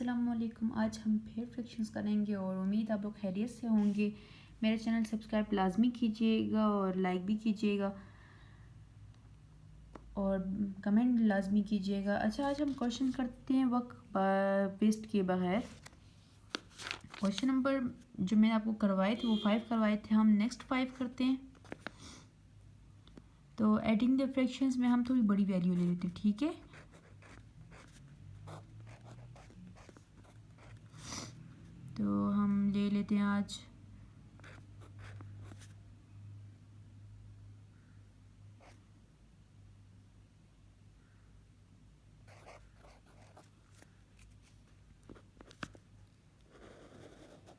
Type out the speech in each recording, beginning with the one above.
अस्सलाम वालेकुम। आज हम फिर फ्रैक्शंस करेंगे और उम्मीद आप लोग खैरियत से होंगे। मेरे चैनल सब्सक्राइब लाजमी कीजिएगा और लाइक भी कीजिएगा और कमेंट लाजमी कीजिएगा। अच्छा, आज हम क्वेश्चन करते हैं वक्त वेस्ट किए बगैर। क्वेश्चन नंबर जो मैंने आपको करवाए थे वो 5 करवाए थे, हम नेक्स्ट 5 करते हैं। तो एडिंग द फ्रैक्शंस में हम थोड़ी बड़ी वैल्यू ले लेते हैं, ठीक है। तो हम ले लेते हैं आज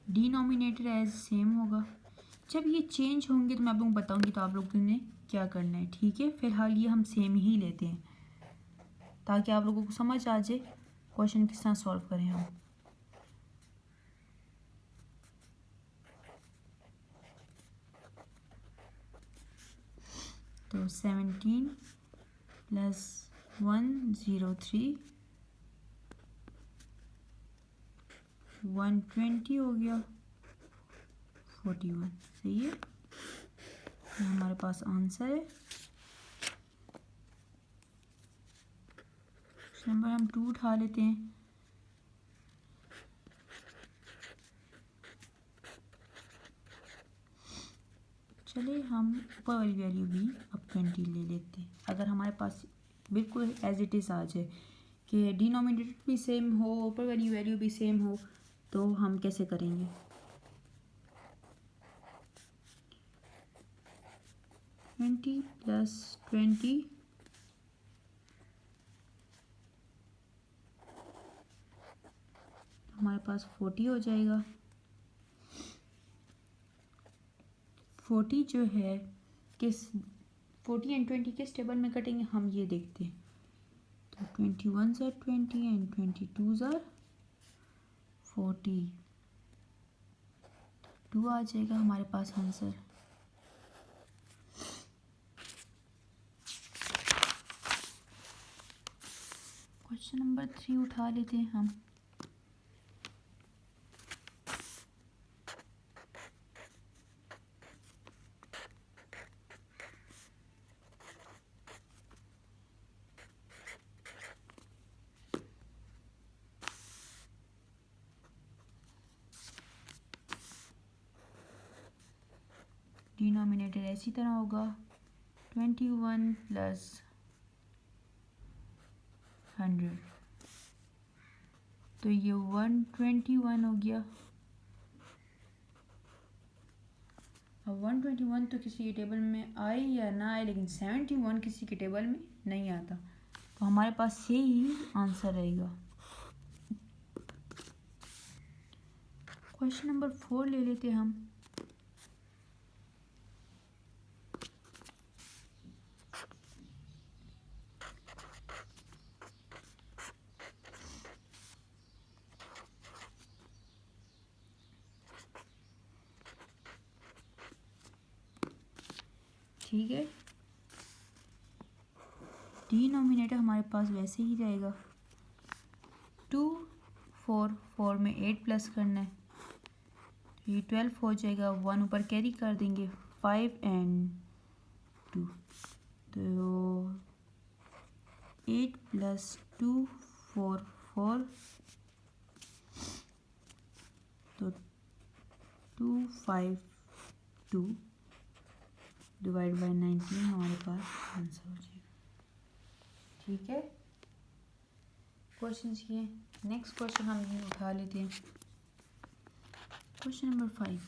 डिनोमिनेटर एज सेम होगा। जब ये चेंज होंगे तो मैं आप लोगों को बताऊंगी, तो आप लोगों ने क्या करना है, ठीक है। फिलहाल ये हम सेम ही लेते हैं ताकि आप लोगों को समझ आ जाए क्वेश्चन किस तरह सॉल्व करें हम। तो 17 प्लस 103 120 हो गया 41, सही है। ये हमारे पास आंसर है। नंबर हम 2 उठा लेते हैं। चलिए हम ऊपर वाली वैल्यू भी अब 20 ले लेते हैं। अगर हमारे पास बिल्कुल एज इट इज़ आ जाए कि डिनोमिनेटर भी सेम हो, ऊपर वाली वैल्यू भी सेम हो, तो हम कैसे करेंगे। ट्वेंटी प्लस 20 हमारे पास 40 हो जाएगा। 40 जो है किस 40 एंड 20 किस टेबल में कटेंगे हम ये देखते हैं। तो 21 ज़ार 20 एंड 22 ज़ार 40, 2 आ जाएगा हमारे पास आंसर। क्वेश्चन नंबर 3 उठा लेते हैं हम। डिनोमिनेटर ऐसी तरह होगा 21 प्लस 100, तो ये 121 हो गया। अब 121 तो किसी के टेबल में आए या ना आए, लेकिन 71 किसी के टेबल में नहीं आता, तो हमारे पास यही आंसर रहेगा। क्वेश्चन नंबर 4 ले लेते हम। ठीक है, डिनोमिनेटर हमारे पास वैसे ही रहेगा। 2 4 4 में 8 प्लस करना है, ये 12 हो जाएगा। 1 ऊपर कैरी कर देंगे, 5 एंड 2, तो 8 प्लस 2 4 4, तो 2 5 2 डिवाइड बाई 19 हमारे पास आंसर हो जाएगा। ठीक है, क्वेश्चन ये नेक्स्ट क्वेश्चन हम ये उठा लेते हैं। Question number 5।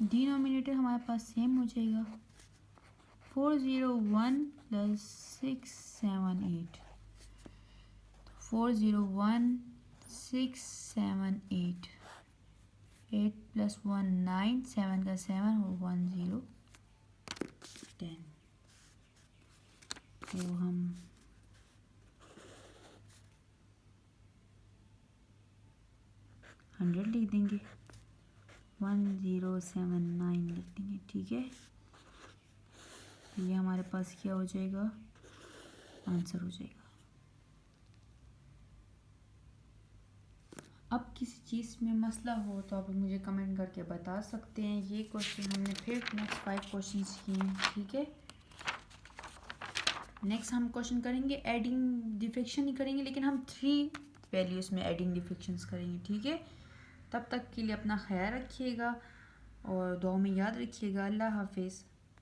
डिनोमिनेटर हमारे पास सेम हो जाएगा। 401 प्लस 678, 401 678, 8 प्लस 1 9, 7 का 7 और 1 0 10। तो हम 100 लिख देंगे, 1079 लिख देंगे। ठीक है, ये हमारे पास क्या हो जाएगा, आंसर हो जाएगा। अब किसी चीज़ में मसला हो तो आप मुझे कमेंट करके बता सकते हैं। ये क्वेश्चन हमने फिर नेक्स्ट 5 क्वेश्चंस किए हैं। ठीक है, नेक्स्ट हम क्वेश्चन करेंगे एडिंग डिफेक्शन ही करेंगे, लेकिन हम 3 वैल्यूज़ में एडिंग डिफेक्शंस करेंगे। ठीक है, तब तक के लिए अपना ख्याल रखिएगा और दुआ में याद रखिएगा। अल्लाह हाफिज़।